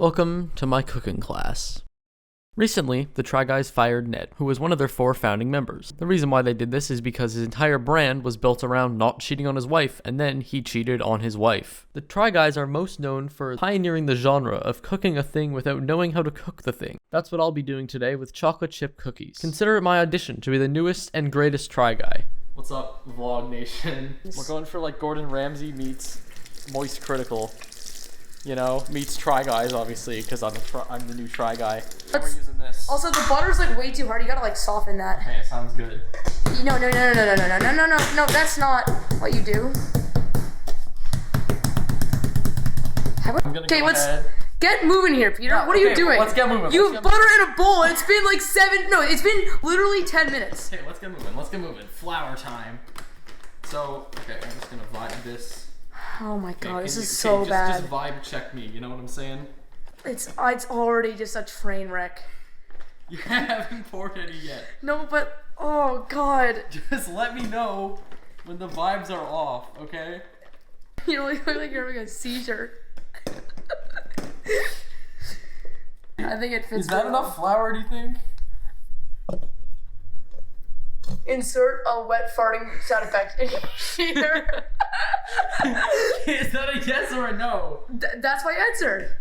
Welcome to my cooking class. Recently, the Try Guys fired Ned, who was one of their 4 founding members. The reason why they did this is because his entire brand was built around not cheating on his wife, and then he cheated on his wife. The Try Guys are most known for pioneering the genre of cooking a thing without knowing how to cook the thing. That's what I'll be doing today with chocolate chip cookies. Consider it my audition to be the newest and greatest Try Guy. What's up, Vlog Nation? We're going for like Gordon Ramsay meets Moist Critical. You know, meets Try Guys, obviously, because I'm the new Try Guy. We're using this. Also, the butter's like way too hard. You gotta like soften that. Okay, it sounds good. No, that's not what you do. Okay, let's get moving here, Peter. Yeah, what are you doing? Let's get moving. You have butter in a bowl. It's been like it's been literally 10 minutes. Okay, let's get moving. Let's get moving. Flour time. So, okay, I'm just gonna vibe this. Oh my god, this is just bad. Just vibe check me, you know what I'm saying? It's already just a train wreck. You haven't poured any yet. No, but oh god. Just let me know when the vibes are off, okay? You look like you're having a seizure. I think it fits. Is that enough flour, do you think? Insert a wet farting sound effect in here. Is that a yes or a no? That's my answer.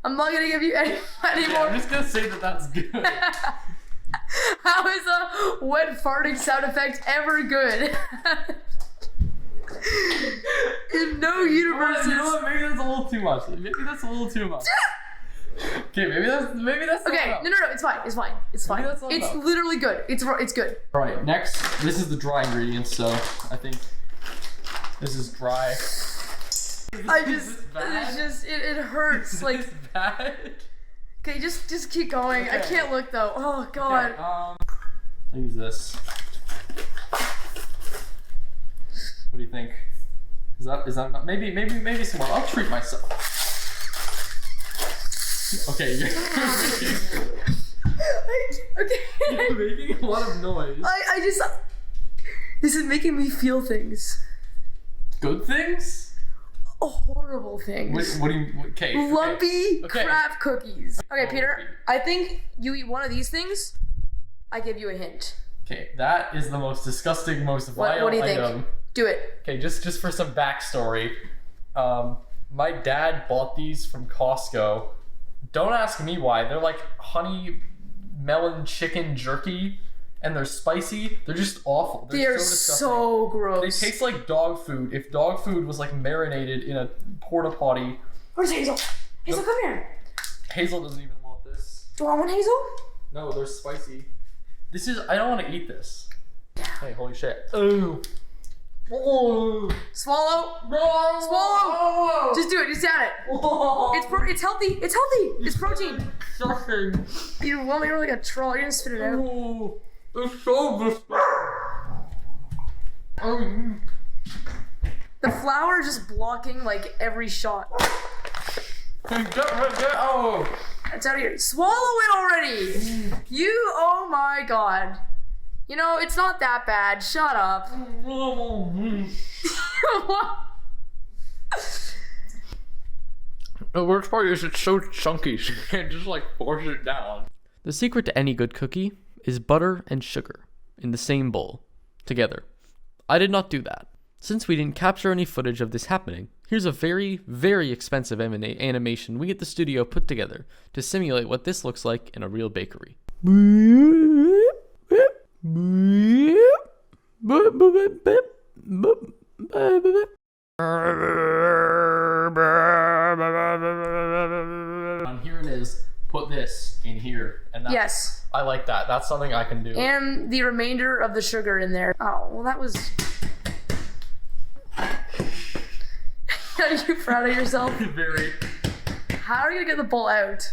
I'm not gonna give you any more. I'm just gonna say that that's good. How is a wet farting sound effect ever good? In no universe. You know what? Maybe that's a little too much. Okay, maybe that's okay. No, it's fine. It's fine. It's literally good. It's good. All right, next, this is the dry ingredients. So I think this is dry. It hurts. Like bad. Okay, just keep going. Okay. I can't look though. Oh god. Okay, I'll use this. What do you think? Is that enough? Maybe some more. I'll treat myself. Okay, you're making a lot of noise. This is making me feel things. Good things? Horrible things. What do you? Okay. Lumpy crap cookies. Okay, Oh, Peter. I think you eat one of these things. I give you a hint. Okay, that is the most disgusting, most vile what do you item. think? Do it. Okay, just for some backstory, my dad bought these from Costco. Don't ask me why. They're like honey melon chicken jerky, and they're spicy. They're just awful. They're so gross. They taste like dog food. If dog food was like marinated in a porta potty. Where's Hazel? Hazel, come here. Hazel doesn't even want this. Do you want one, Hazel? No, they're spicy. I don't want to eat this. Yeah. Hey, holy shit. Ooh. Oh. Swallow. No. Swallow. Oh. Just do it. Just down it. Oh. It's healthy. It's healthy. It's protein. Disgusting. You want me to like a troll? You're gonna spit it out. Oh. It's so disgusting. The flour is just blocking like every shot. Oh. It's out of here. Swallow it already. Oh my god. You know, it's not that bad. Shut up. The worst part is it's so chunky, so you can't just like force it down. The secret to any good cookie is butter and sugar in the same bowl, together. I did not do that. Since we didn't capture any footage of this happening, here's a very, very expensive animation we at the studio put together to simulate what this looks like in a real bakery. And here it is. Put this in here, and yes, I like that. That's something I can do. And the remainder of the sugar in there. Oh, well, that was. Are you proud of yourself? Very. How are you gonna get the bowl out?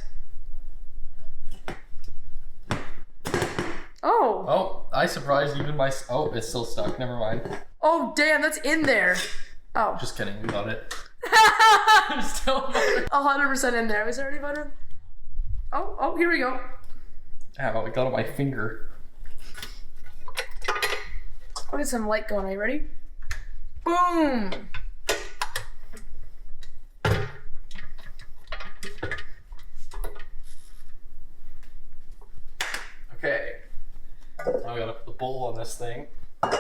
Oh. Oh, I surprised even my. Oh, it's still stuck. Never mind. Oh, damn, that's in there. Oh. Just kidding. We got it. There's still butter. 100% in there. Was there any butter? Oh, here we go. Ow, it got on my finger. I'll get some light going. Are you ready? Boom. we gotta put the bowl on this thing. Oh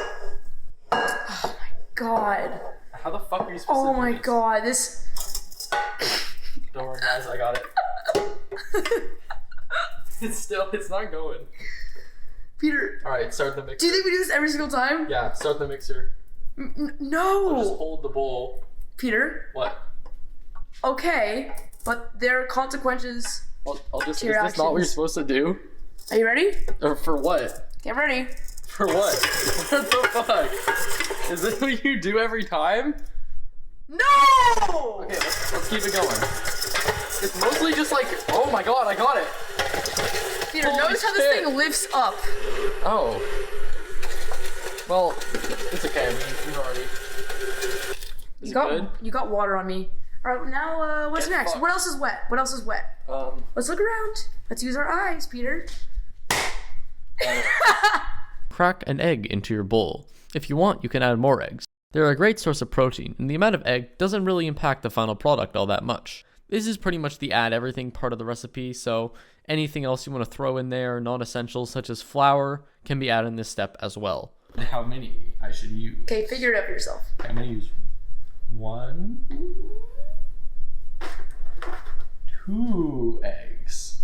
my god. How the fuck are you supposed to Oh do my this? god, this. Don't worry, guys, I got it. It's not going. Peter. Alright, start the mixer. Do you think we do this every single time? Yeah, start the mixer. No. I'll just hold the bowl. Peter. What? Okay, but there are consequences. I'll just. To Is your this not what you're actions. supposed to do? Are you ready? Or for what? Get ready. For what? What the fuck? Is this what you do every time? No! Okay, let's keep it going. It's mostly just like, oh my god, I got it. Peter, Holy notice how this shit. thing lifts up. Oh. Well, it's okay. We've already. Is it good? You got water on me. All right, now what's Get next? fucked. What else is wet? What else is wet? Let's look around. Let's use our eyes, Peter. Crack an egg into your bowl. If you want, you can add more eggs. They're a great source of protein, and the amount of egg doesn't really impact the final product all that much. This is pretty much the add everything part of the recipe, so anything else you want to throw in there, non-essentials such as flour, can be added in this step as well. How many I should use? Okay, figure it out for yourself. I'm gonna use 1, 2 eggs,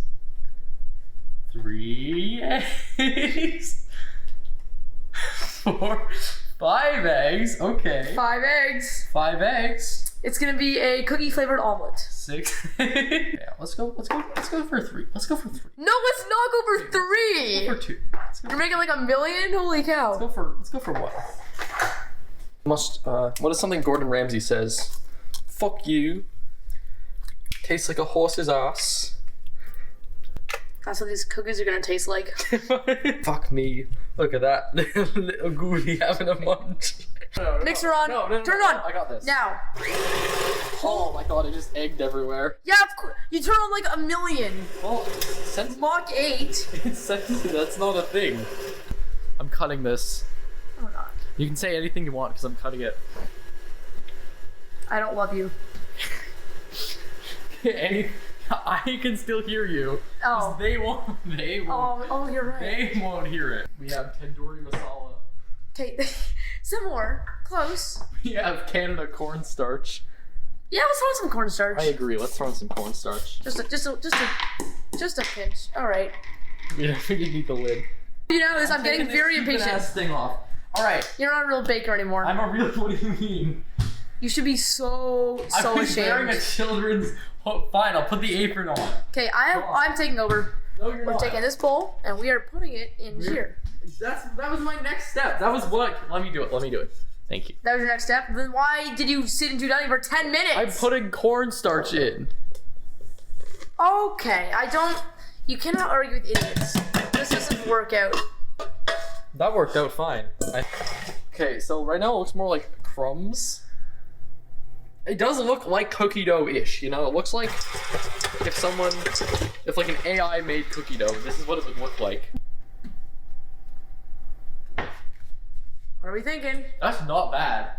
3 eggs, 4, 5 eggs. Okay. 5 eggs. 5 eggs. It's gonna be a cookie flavored omelet. 6. Yeah, let's go for 3. Let's go for 3. No, let's not go for 3. For 2. Let's go You're making like $1 million. Holy cow! let's go for 1. What is something Gordon Ramsay says? Fuck you. Tastes like a horse's ass. That's what these cookies are gonna taste like. Fuck me. Look at that. Little Goody having a munch. No, Mixer on. No, Turn it on. I got this. Now. Oh my god, it just egged everywhere. Yeah, of course. You turn on like $1 million. Well, sensitive. Mach 8. It's sensitive. That's not a thing. I'm cutting this. Oh not. You can say anything you want because I'm cutting it. I don't love you. I can still hear you. 'Cause Oh. They won't. Oh, you're right. They won't hear it. We have tandoori masala. Okay, some more. Close. We have Canada cornstarch. Yeah, let's throw in some cornstarch. I agree. Let's throw in some cornstarch. Just a pinch. All right. We don't need the lid. You know this. I'm getting very impatient. Thing off. All right. You're not a real baker anymore. I'm a real. What do you mean? You should be so I'm wearing ashamed. a children's. Oh, fine, I'll put the apron on. Okay, I'm taking over. No, you're We're not. taking this bowl and we are putting it in here. That was my next step. That was what. Let me do it. Thank you. That was your next step. Then why did you sit and do nothing for 10 minutes? I'm putting cornstarch in. Okay, you cannot argue with idiots. This doesn't work out. That worked out fine. Okay, so right now it looks more like crumbs. It does look like cookie dough-ish, you know? It looks like if like an AI made cookie dough, this is what it would look like. What are we thinking? That's not bad.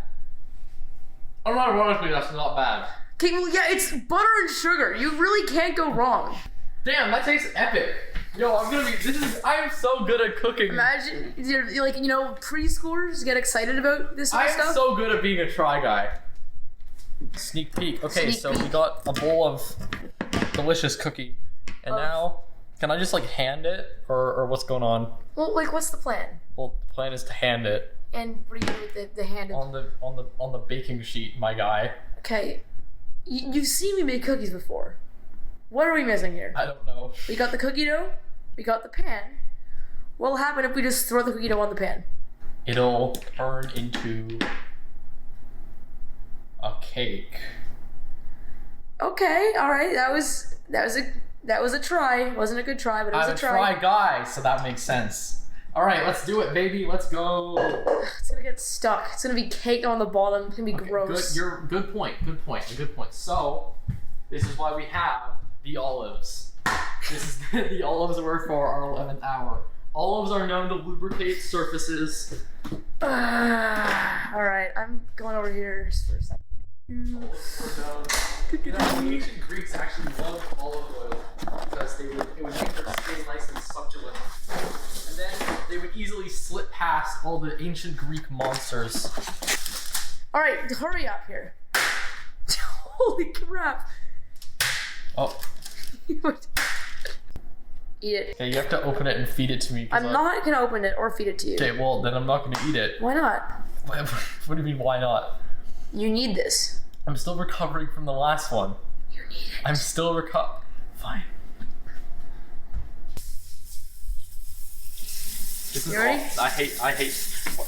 Unironically, that's not bad. Okay, well, yeah, it's butter and sugar. You really can't go wrong. Damn, that tastes epic. Yo, I am so good at cooking. Imagine, you're like, preschoolers get excited about this sort I of am stuff. so good at being a try guy. Sneak peek. Okay, Sneak so peek. we got a bowl of delicious cookie. And now, can I just like hand it? Or what's going on? Well, like, what's the plan? Well, the plan is to hand it And what do you do with the hand? on the baking sheet, my guy. Okay, you've seen me make cookies before. What are we missing here? I don't know. We got the cookie dough. We got the pan. What'll happen if we just throw the cookie dough on the pan? It'll turn into a cake. Okay, all right. That was a try. Wasn't a good try, but it was I'm a try. guy, so that makes sense. All right, let's do it, baby. Let's go. It's gonna get stuck. It's gonna be cake on the bottom. It's gonna be gross. Good point. So, this is why we have the olives. This is the olives were for our 11th hour. Olives are known to lubricate surfaces. All right, I'm going over here for a second. Ancient Greeks actually loved olive oil because it would make their skin nice and succulent. And then they would easily all the ancient Greek monsters. All right, hurry up here. Holy crap. Oh. Eat it. Okay, you have to open it and feed it to me. I'm not gonna open it or feed it to you. Okay, well, then I'm not gonna eat it. Why not? What do you mean, why not? You need this. I'm still recovering from the last one. You need it. I'm still Fine. This is You ready? I hate.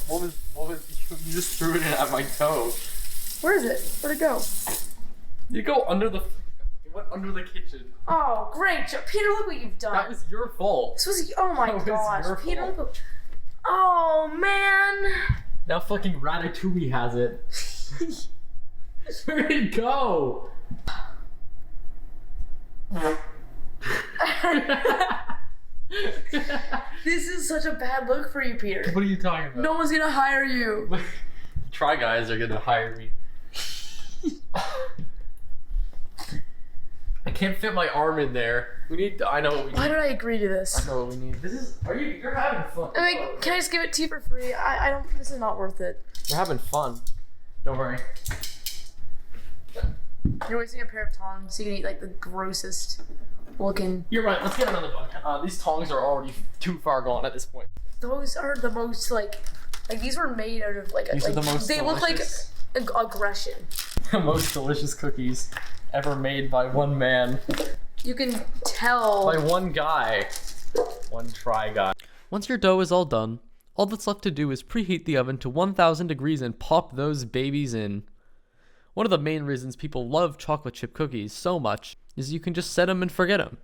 What was, you just threw it in at my toe. Where is it? Where'd it go? You go under the, it went under the kitchen. Oh, great. Peter, look what you've done. That was your fault. This was, oh my That was gosh. your Peter, fault. look what, oh man. Now fucking Ratatouille has it. Where'd it go? This is such a bad look for you, Peter. What are you talking about? No one's gonna hire you. Try Guys are gonna hire me. I can't fit my arm in there. We need. I know what we need. Why did I agree to this? I know what we need. This is. You're having fun. I mean, can I just give it to you for free? I don't. This is not worth it. You're having fun. Don't worry. You're wasting a pair of tongs so you can eat like the grossest looking. You're right. Let's get another one. These tongs are already too far gone at this point. Those are the most like these were made out of like. These like, are the most They look like delicious. aggression. The most delicious cookies ever made by one man. You can tell. By one guy. One try guy. Once your dough is all done, all that's left to do is preheat the oven to 1000 degrees and pop those babies in. One of the main reasons people love chocolate chip cookies so much is you can just set them and forget them.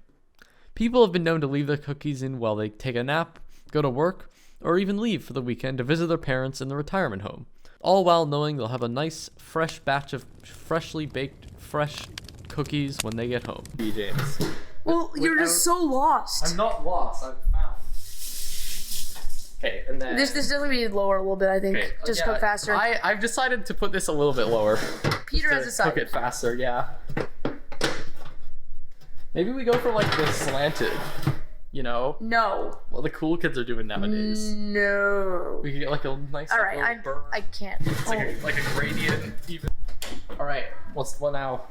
People have been known to leave their cookies in while they take a nap, go to work, or even leave for the weekend to visit their parents in the retirement home. All while knowing they'll have a nice, fresh batch of freshly baked, fresh cookies when they get home. James. Well, you're just so lost. I'm not lost, I'm found. Okay, and then... This definitely be lower a little bit, I think. Okay, Just yeah, cook faster. I've decided to put this a little bit lower. Peter to has decided. cook it faster, yeah. Maybe we go for like this slanted, you know? No. What the cool kids are doing nowadays. No. We can get like a nice All like, right, little burn. I can't. It's like a gradient even. All right, what now?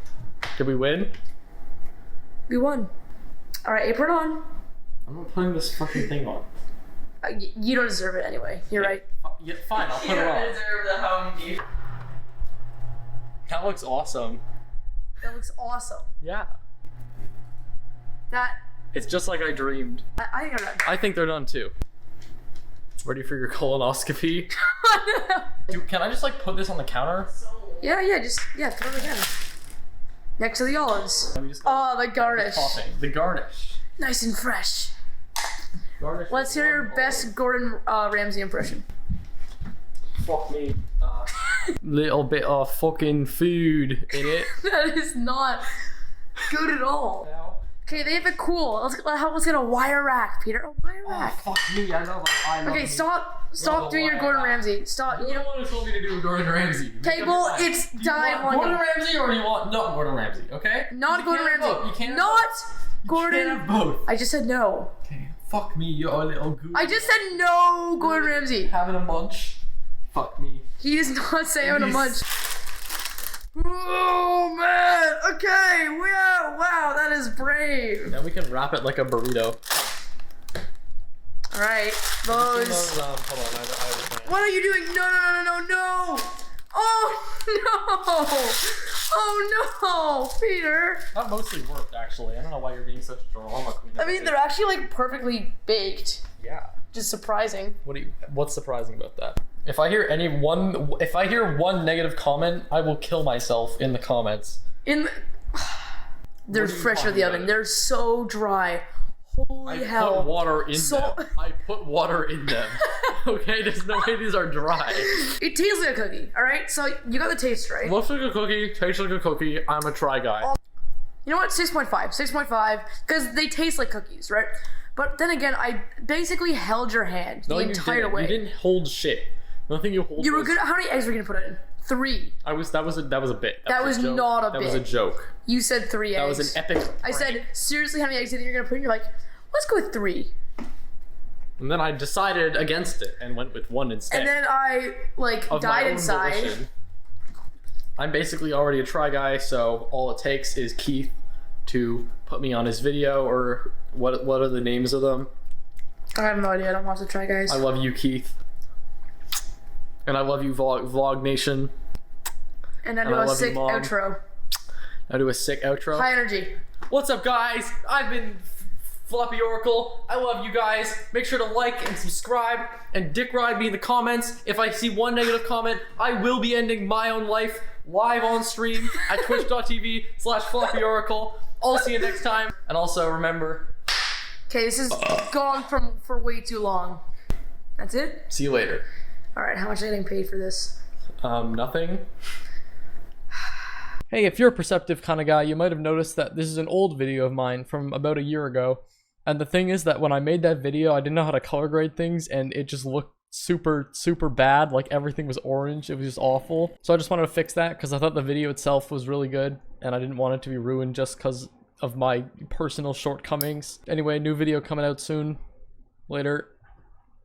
Did we win? We won. All right, apron on. I'm not putting this fucking thing on. You don't deserve it anyway. You're right. Yeah, fine, I'll put it You on. deserve the home view. That looks awesome. That looks awesome. Yeah. That It's just like I dreamed. I think I'm done. I think they're done too. Ready for your colonoscopy? Dude, can I just like put this on the counter? Yeah, just throw it again. Next to the olives. We just Oh, the garnish. topping. The garnish. Nice and fresh. Garnish. Let's hear your best Gordon Ramsay impression. Fuck me. Little bit of fucking food in it. That is not good at all. Now. Okay, they have it cool. Let's get a wire rack, Peter. A wire Oh, rack. fuck me. I know. I love Okay, me. stop doing your Gordon Ramsay. Stop. You're the one who told me to do Gordon Ramsay. Okay, well, it's Do you dime want on Gordon you. Ramsay or do you want not Gordon Ramsay? Okay. Not You Gordon can't have both. Ramsay. You can't have Not both. Gordon. You can't have both. I just said no. Okay. Fuck me, you little goose. I just said no, Gordon Ramsay. Having a munch. Fuck me. He does not say having a He's- munch. Oh man. Okay. Wow. That is brave. Now we can wrap it like a burrito. All right. Those. Hold on. I have a plan. What are you doing? No. Oh no. Oh no, Peter. That mostly worked, actually. I don't know why you're being such a drama queen. I mean, they're actually like perfectly baked. Yeah. Just surprising. What's surprising about that? If I hear one negative comment, I will kill myself in the comments. They're What are you fresh out of talking the oven. about? They're so dry. Holy I hell. put water in So- them. I put water in them. Okay, there's no way these are dry. It tastes like a cookie, alright? So you got the taste right. Looks like a cookie, tastes like a cookie. I'm a try guy. You know what? 6.5. Because they taste like cookies, right? But then again, I basically held your hand the entire way. You didn't hold shit. Nothing you hold. You were was- good. How many eggs were you gonna put in? 3. That was a bit. That was a joke. not a That was a bit. joke. You said 3 eggs. That was an epic. I prank. said, seriously, how many eggs do you think you're gonna put in? You're like, let's go with 3. And then I decided against it and went with 1 instead. And then I, like, of my died own inside. volition. I'm basically already a try guy, so all it takes is Keith to put me on his video, or what are the names of them? I have no idea. I don't watch the Try Guys. I love you, Keith. And I love you, Vlog Nation. And I do a sick outro. I do a sick outro. High energy. What's up, guys? I've been Floppy Oracle. I love you guys. Make sure to like and subscribe and dick ride me in the comments. If I see one negative comment, I will be ending my own life live on stream at twitch.tv/Floppy Oracle. I'll see you next time. And also remember. Okay, this is gone for way too long. That's it? See you later. Alright, how much am I getting paid for this? Nothing. Hey, if you're a perceptive kind of guy, you might have noticed that this is an old video of mine from about a year ago. And the thing is that when I made that video, I didn't know how to color grade things, and it just looked super bad. Like, everything was orange. It was just awful. So I just wanted to fix that because I thought the video itself was really good, and I didn't want it to be ruined just because of my personal shortcomings. Anyway, new video coming out soon. Later.